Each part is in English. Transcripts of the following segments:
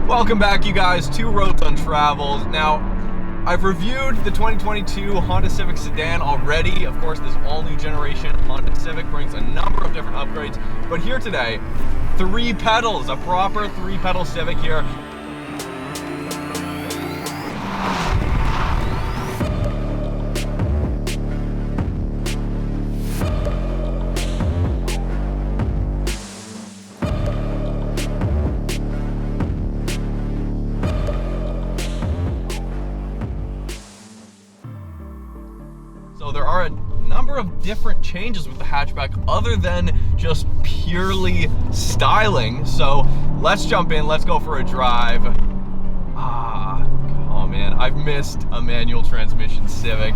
Welcome back, you guys, to Roads Untraveled. Now, I've reviewed the 2022 Honda Civic sedan already. Of course, this all-new generation Honda Civic brings a number of different upgrades. But here today, three pedals, a proper three-pedal Civic here. So there are a number of different changes with the hatchback other than just purely styling. So let's jump in, let's go for a drive. Oh man, I've missed a manual transmission Civic.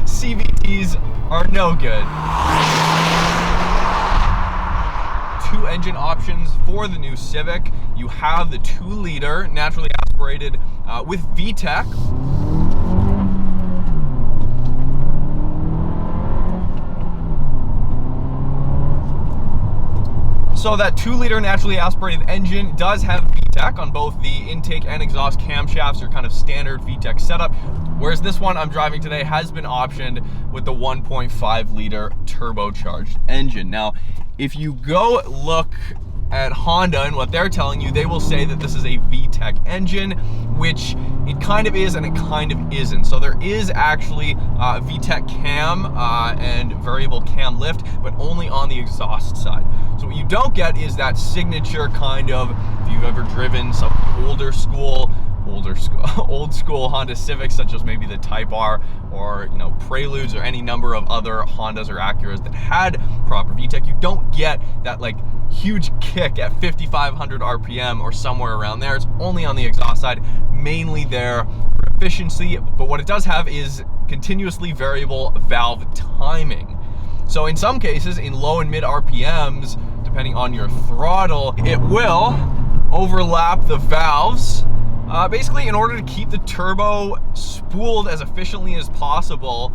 CVTs are no good. Two engine options for the new Civic. You have the 2-liter naturally aspirated with VTEC. So that 2-liter naturally aspirated engine does have VTEC on both the intake and exhaust camshafts, your kind of standard VTEC setup, whereas this one I'm driving today has been optioned with the 1.5-liter turbocharged engine. Now, if you go look at Honda and what they're telling you, they will say that this is a VTEC engine, which it kind of is and it kind of isn't. So there is actually VTEC cam and variable cam lift, but only on the exhaust side. So what you don't get is that signature kind of, if you've ever driven some old school Honda Civics, such as maybe the Type R or Preludes or any number of other Hondas or Acuras that had proper VTEC, you don't get that like huge kick at 5,500 RPM or somewhere around there. It's only on the exhaust side, mainly there for efficiency. But what it does have is continuously variable valve timing. So in some cases, in low and mid RPMs, depending on your throttle, it will overlap the valves basically in order to keep the turbo spooled as efficiently as possible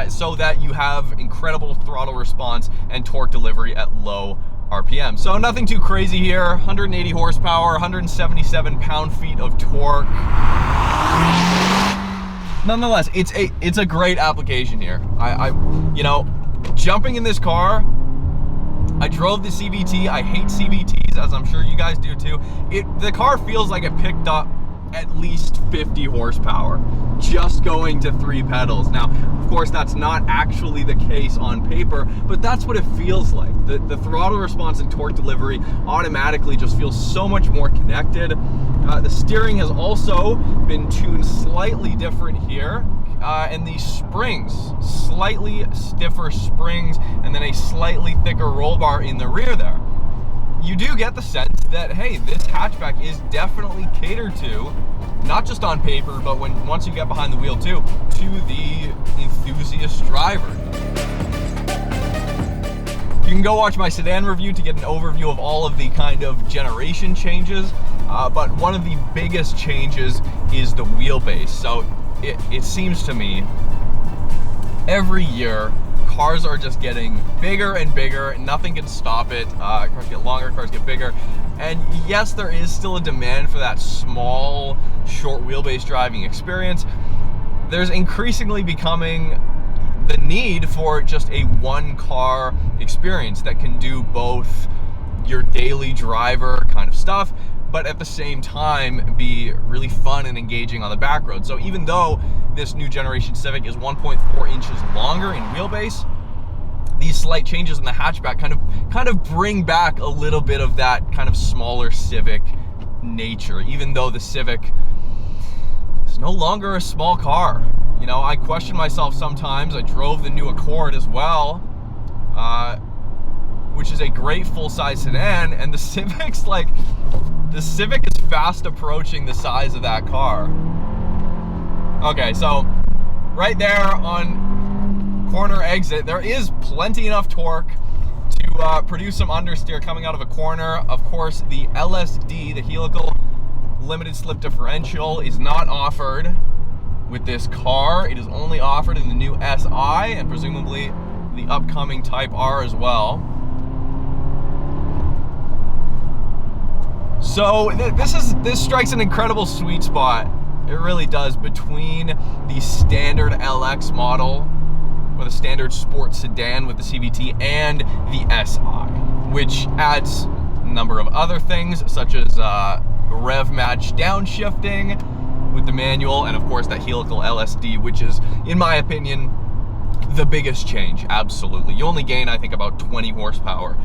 so that you have incredible throttle response and torque delivery at low RPM. So nothing too crazy here. 180 horsepower, 177 pound-feet of torque. Nonetheless, it's a great application here. Jumping in this car, I drove the CVT. I hate CVTs, as I'm sure you guys do too. The car feels like it picked up at least 50 horsepower just going to 3 pedals. Now, of course, that's not actually the case on paper, but that's what it feels like. The throttle response and torque delivery automatically just feels so much more connected. The steering has also been tuned slightly different here. And these springs, slightly stiffer springs, and then a slightly thicker roll bar in the rear there. You do get the sense that, hey, this hatchback is definitely catered to, not just on paper, but once you get behind the wheel too, to the enthusiast driver. You can go watch my sedan review to get an overview of all of the kind of generation changes, but one of the biggest changes is the wheelbase. So it seems to me every year cars are just getting bigger and bigger, and nothing can stop it. Cars get longer, cars get bigger. And yes, there is still a demand for that small, short wheelbase driving experience. There's increasingly becoming the need for just a one-car experience that can do both your daily driver kind of stuff, but at the same time be really fun and engaging on the back road. So even though this new generation Civic is 1.4 inches longer in wheelbase, these slight changes in the hatchback kind of bring back a little bit of that kind of smaller Civic nature, even though the Civic is no longer a small car. I question myself sometimes. I drove the new Accord as well, which is a great full-size sedan, and the Civic is fast approaching the size of that car. Okay, so right there on corner exit, there is plenty enough torque to produce some understeer coming out of a corner. Of course, the LSD, the helical limited slip differential, is not offered with this car. It is only offered in the new SI and presumably the upcoming Type R as well. So this strikes an incredible sweet spot. It really does, between the standard LX model, or the standard sports sedan with the CVT, and the SI, which adds a number of other things, such as rev match downshifting with the manual, and of course that helical LSD, which is, in my opinion, the biggest change. Absolutely. You only gain, I think, about 20 horsepower.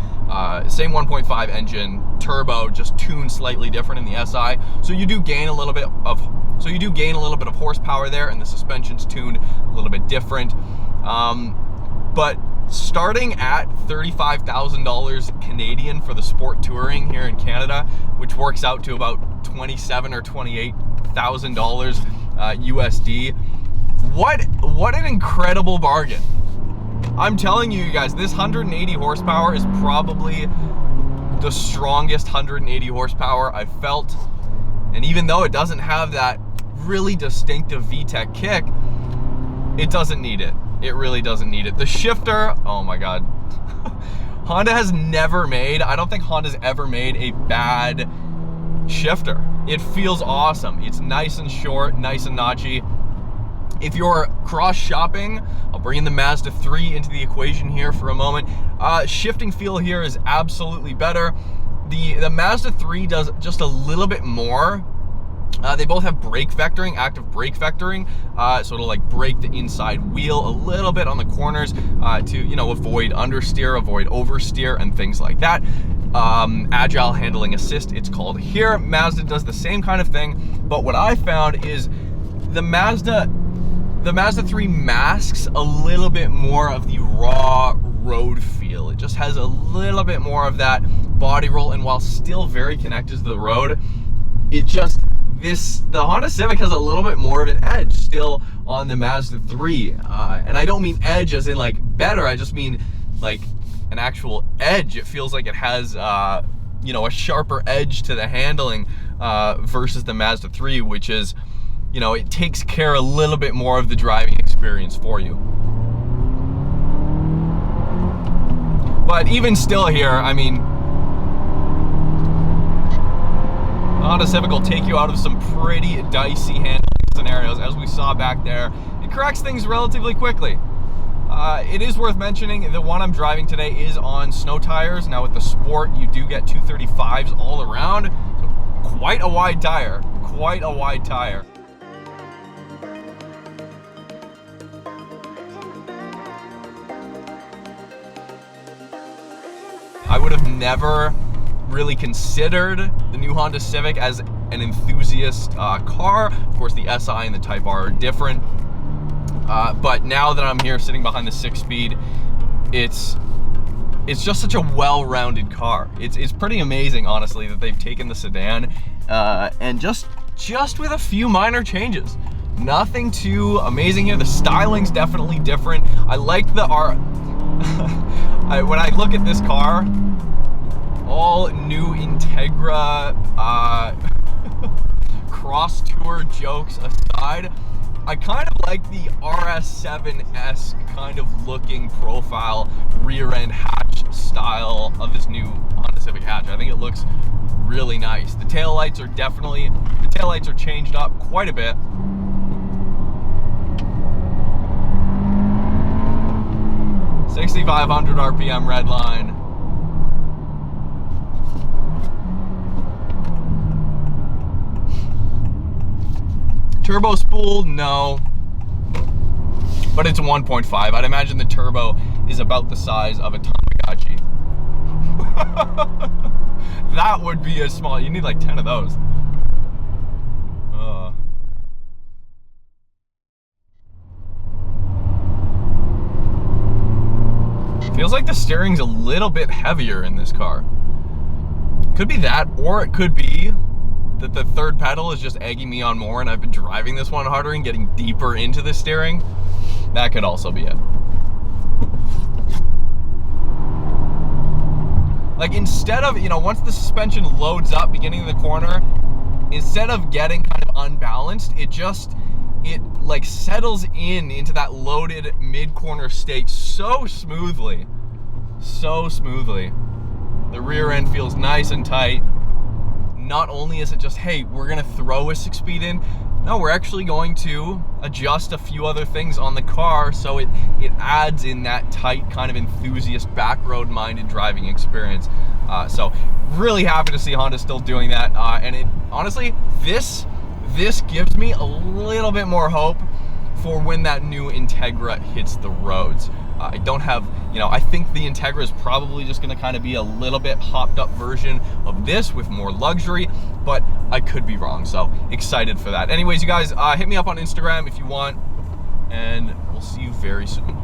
Same 1.5 engine, turbo, just tuned slightly different in the SI. So you do gain a little bit of horsepower there, and the suspension's tuned a little bit different. But starting at $35,000 Canadian for the Sport Touring here in Canada, which works out to about $27,000 or $28,000 USD. What an incredible bargain. I'm telling you guys, this 180 horsepower is probably the strongest 180 horsepower I've felt. And even though it doesn't have that really distinctive VTEC kick, it doesn't need it. It really doesn't need it. The shifter, oh my God. Honda has never made, I don't think Honda's ever made a bad shifter. It feels awesome. It's nice and short, nice and notchy. If you're cross shopping, I'll bring in the Mazda 3 into the equation here for a moment. Shifting feel here is absolutely better. The Mazda 3 does just a little bit more. They both have brake vectoring, active brake vectoring, so it'll like brake the inside wheel a little bit on the corners to, you know, avoid understeer, avoid oversteer, and things like that. Agile handling assist, it's called here. Mazda does the same kind of thing, but what I found is the Mazda 3 masks a little bit more of the raw road feel. It just has a little bit more of that body roll, and while still very connected to the road, the Honda Civic has a little bit more of an edge still on the Mazda 3. And I don't mean edge as in like better, I just mean like an actual edge. It feels like it has, you know, a sharper edge to the handling versus the Mazda 3, which is, you know, it takes care a little bit more of the driving experience for you. But even still here, I mean, the Honda Civic will take you out of some pretty dicey handling scenarios, as we saw back there. It corrects things relatively quickly. It is worth mentioning, the one I'm driving today is on snow tires. Now with the Sport, you do get 235s all around. So quite a wide tire, quite a wide tire. I would have never really considered the new Honda Civic as an enthusiast car. Of course, the SI and the Type R are different. But now that I'm here sitting behind the 6-speed, it's just such a well-rounded car. It's pretty amazing, honestly, that they've taken the sedan and just with a few minor changes. Nothing too amazing here. The styling's definitely different. I like the when I look at this car, all new Integra cross tour jokes aside, I kind of like the RS7-esque kind of looking profile rear end hatch style of this new Honda Civic hatch. I think it looks really nice. The taillights are changed up quite a bit. $6,500 RPM red line. Turbo spool, no. But it's 1.5. I'd imagine the turbo is about the size of a Tamagotchi. That would be a small, you need like 10 of those. Feels like the steering's a little bit heavier in this car. Could be that, or it could be that the third pedal is just egging me on more and I've been driving this one harder and getting deeper into the steering. That could also be it. Like, instead of, you know, once the suspension loads up beginning of the corner, instead of getting kind of unbalanced, it like settles into that loaded mid-corner state so smoothly. The rear end feels nice and tight. not only is it just, hey, we're gonna throw a 6-speed in, no, we're actually going to adjust a few other things on the car so it adds in that tight kind of enthusiast back road minded driving experience. So really happy to see Honda still doing that. And it honestly, this gives me a little bit more hope for when that new Integra hits the roads. I don't have, I think the Integra is probably just gonna kind of be a little bit hopped up version of this with more luxury, but I could be wrong, so excited for that. Anyways, you guys, hit me up on Instagram if you want, and we'll see you very soon.